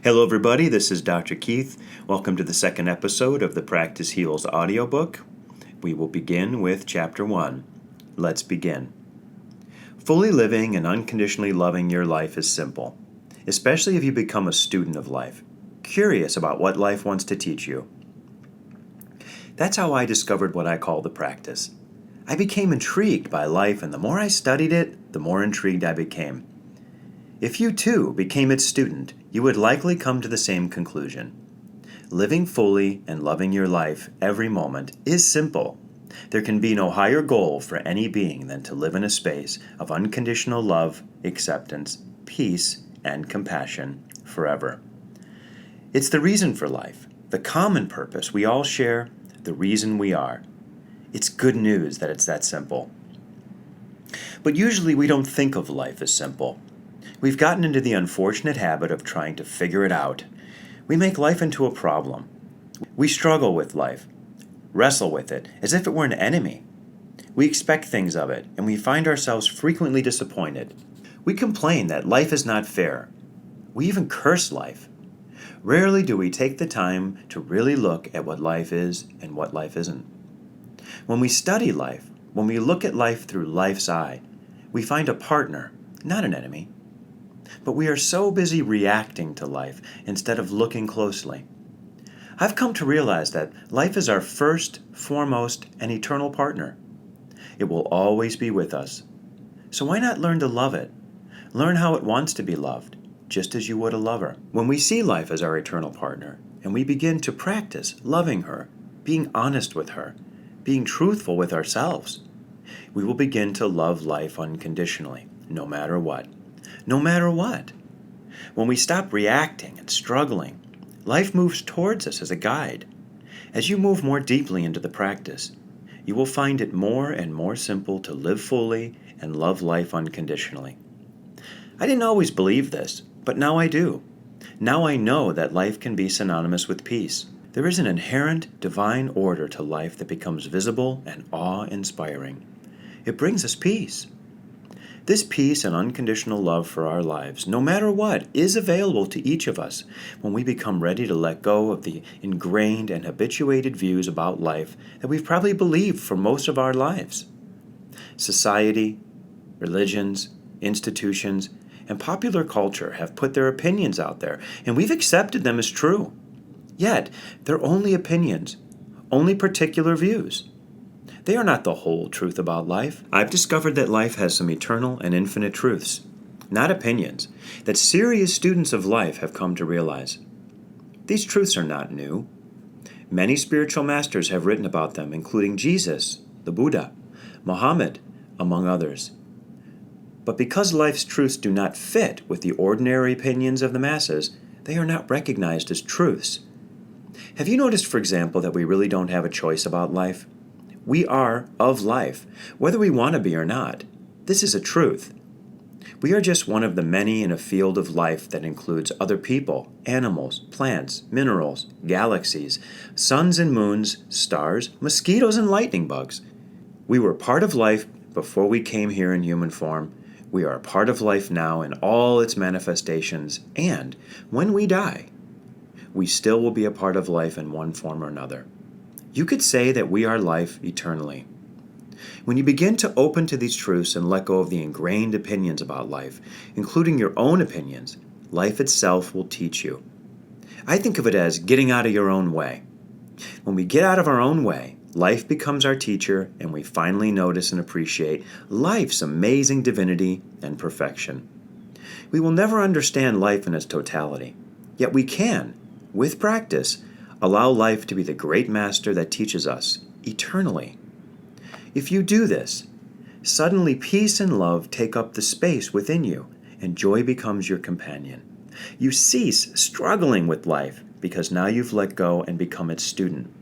Hello, everybody. This is Dr. Keith. Welcome to the second episode of the Practice Heals audiobook. We will begin with Chapter 1. Let's begin. Fully living and unconditionally loving your life is simple, especially if you become a student of life, curious about what life wants to teach you. That's how I discovered what I call the practice. I became intrigued by life, and the more I studied it, the more intrigued I became. If you too became its student, you would likely come to the same conclusion. Living fully and loving your life every moment is simple. There can be no higher goal for any being than to live in a space of unconditional love, acceptance, peace, and compassion forever. It's the reason for life, the common purpose we all share, the reason we are. It's good news that it's that simple. But usually we don't think of life as simple. We've gotten into the unfortunate habit of trying to figure it out. We make life into a problem. We struggle with life, wrestle with it as if it were an enemy. We expect things of it, and we find ourselves frequently disappointed. We complain that life is not fair. We even curse life. Rarely do we take the time to really look at what life is and what life isn't. When we study life, when we look at life through life's eye, we find a partner, not an enemy. But we are so busy reacting to life instead of looking closely. I've come to realize that life is our first, foremost, and eternal partner. It will always be with us. So why not learn to love it? Learn how it wants to be loved, just as you would a lover. When we see life as our eternal partner, and we begin to practice loving her, being honest with her, being truthful with ourselves, we will begin to love life unconditionally, no matter what. No matter what. When we stop reacting and struggling, life moves towards us as a guide. As you move more deeply into the practice, you will find it more and more simple to live fully and love life unconditionally. I didn't always believe this, but now I do. Now I know that life can be synonymous with peace. There is an inherent divine order to life that becomes visible and awe-inspiring. It brings us peace. This peace and unconditional love for our lives, no matter what, is available to each of us when we become ready to let go of the ingrained and habituated views about life that we've probably believed for most of our lives. Society, religions, institutions, and popular culture have put their opinions out there, and we've accepted them as true. Yet, they're only opinions, only particular views. They are not the whole truth about life. I've discovered that life has some eternal and infinite truths, not opinions, that serious students of life have come to realize. These truths are not new. Many spiritual masters have written about them, including Jesus, the Buddha, Muhammad, among others. But because life's truths do not fit with the ordinary opinions of the masses, they are not recognized as truths. Have you noticed, for example, that we really don't have a choice about life? We are of life, whether we want to be or not. This is a truth. We are just one of the many in a field of life that includes other people, animals, plants, minerals, galaxies, suns and moons, stars, mosquitoes, and lightning bugs. We were part of life before we came here in human form. We are a part of life now in all its manifestations, and when we die, we still will be a part of life in one form or another. You could say that we are life eternally. When you begin to open to these truths and let go of the ingrained opinions about life, including your own opinions, life itself will teach you. I think of it as getting out of your own way. When we get out of our own way, life becomes our teacher, and we finally notice and appreciate life's amazing divinity and perfection. We will never understand life in its totality, yet we can, with practice, allow life to be the great master that teaches us eternally. If you do this, suddenly peace and love take up the space within you, and joy becomes your companion. You cease struggling with life because now you've let go and become its student.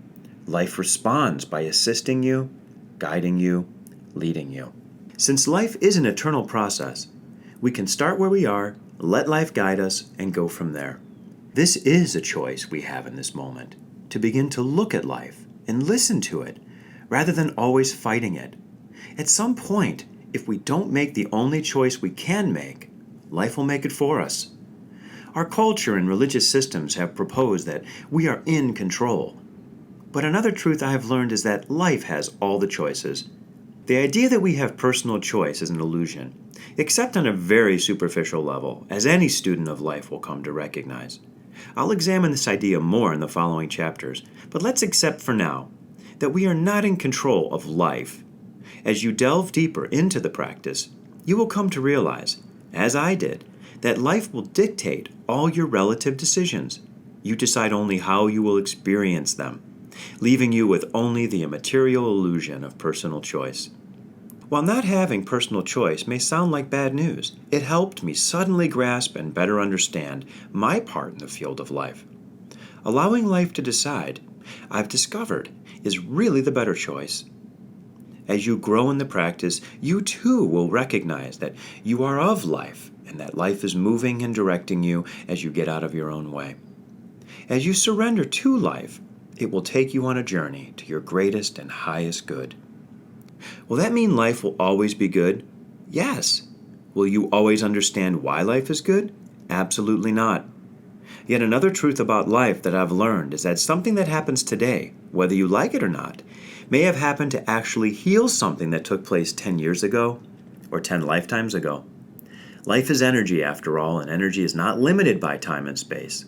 Life responds by assisting you, guiding you, leading you. Since life is an eternal process, we can start where we are, let life guide us, and go from there. This is a choice we have in this moment, to begin to look at life and listen to it, rather than always fighting it. At some point, if we don't make the only choice we can make, life will make it for us. Our culture and religious systems have proposed that we are in control. But another truth I have learned is that life has all the choices. The idea that we have personal choice is an illusion, except on a very superficial level, as any student of life will come to recognize. I'll examine this idea more in the following chapters, but let's accept for now that we are not in control of life. As you delve deeper into the practice, you will come to realize, as I did, that life will dictate all your relative decisions. You decide only how you will experience them, leaving you with only the immaterial illusion of personal choice. While not having personal choice may sound like bad news, it helped me suddenly grasp and better understand my part in the field of life. Allowing life to decide, I've discovered, is really the better choice. As you grow in the practice, you too will recognize that you are of life and that life is moving and directing you as you get out of your own way. As you surrender to life, it will take you on a journey to your greatest and highest good. Will that mean life will always be good? Yes. Will you always understand why life is good? Absolutely not. Yet another truth about life that I've learned is that something that happens today, whether you like it or not, may have happened to actually heal something that took place 10 years ago or 10 lifetimes ago. Life is energy, after all, and energy is not limited by time and space.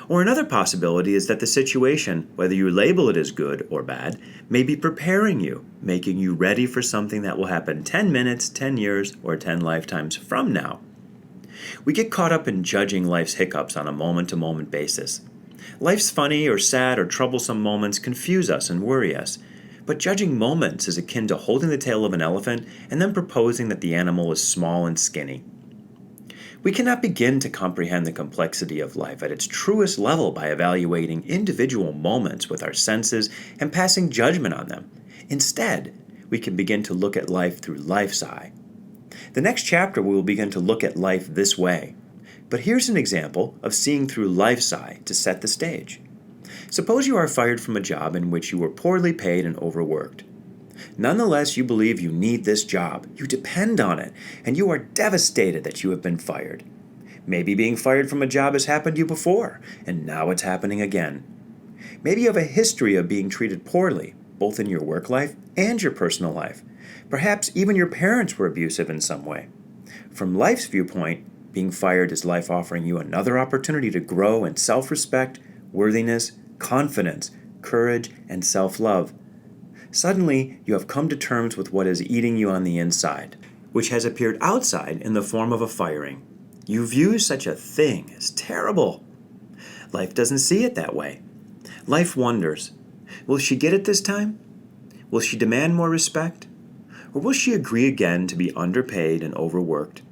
Or another possibility is that the situation, whether you label it as good or bad, may be preparing you, making you ready for something that will happen 10 minutes, 10 years, or 10 lifetimes from now. We get caught up in judging life's hiccups on a moment-to-moment basis. Life's funny or sad or troublesome moments confuse us and worry us. But judging moments is akin to holding the tail of an elephant and then proposing that the animal is small and skinny. We cannot begin to comprehend the complexity of life at its truest level by evaluating individual moments with our senses and passing judgment on them. Instead, we can begin to look at life through life's eye. The next chapter we will begin to look at life this way. But here's an example of seeing through life's eye to set the stage. Suppose you are fired from a job in which you were poorly paid and overworked. Nonetheless, you believe you need this job, you depend on it, and you are devastated that you have been fired. Maybe being fired from a job has happened to you before, and now it's happening again. Maybe you have a history of being treated poorly, both in your work life and your personal life. Perhaps even your parents were abusive in some way. From life's viewpoint, being fired is life offering you another opportunity to grow in self-respect, worthiness, confidence, courage, and self-love. Suddenly, you have come to terms with what is eating you on the inside, which has appeared outside in the form of a firing. You view such a thing as terrible. Life doesn't see it that way. Life wonders, will she get it this time? Will she demand more respect? Or will she agree again to be underpaid and overworked?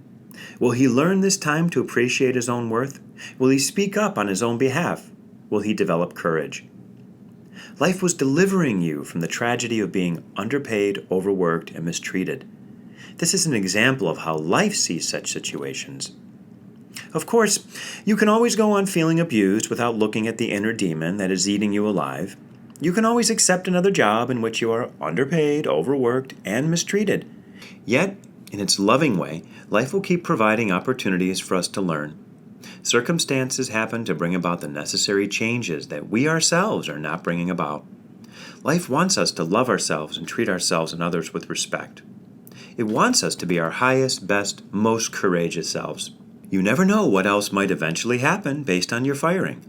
Will he learn this time to appreciate his own worth? Will he speak up on his own behalf? Will he develop courage? Life was delivering you from the tragedy of being underpaid, overworked, and mistreated. This is an example of how life sees such situations. Of course, you can always go on feeling abused without looking at the inner demon that is eating you alive. You can always accept another job in which you are underpaid, overworked, and mistreated. Yet, in its loving way, life will keep providing opportunities for us to learn. Circumstances happen to bring about the necessary changes that we ourselves are not bringing about. Life wants us to love ourselves and treat ourselves and others with respect. It wants us to be our highest, best, most courageous selves. You never know what else might eventually happen based on your firing.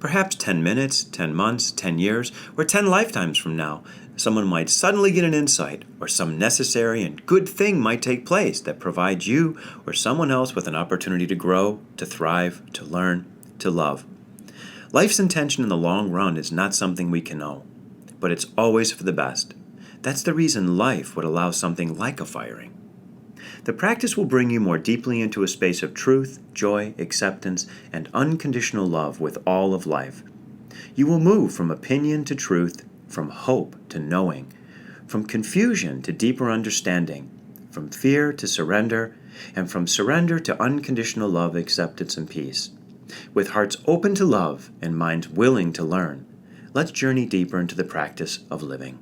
Perhaps 10 minutes, 10 months, 10 years, or 10 lifetimes from now, someone might suddenly get an insight, or some necessary and good thing might take place that provides you or someone else with an opportunity to grow, to thrive, to learn, to love. Life's intention in the long run is not something we can know, but it's always for the best. That's the reason life would allow something like a firing. The practice will bring you more deeply into a space of truth, joy, acceptance, and unconditional love with all of life. You will move from opinion to truth, from hope to knowing, from confusion to deeper understanding, from fear to surrender, and from surrender to unconditional love, acceptance, and peace. With hearts open to love and minds willing to learn, let's journey deeper into the practice of living.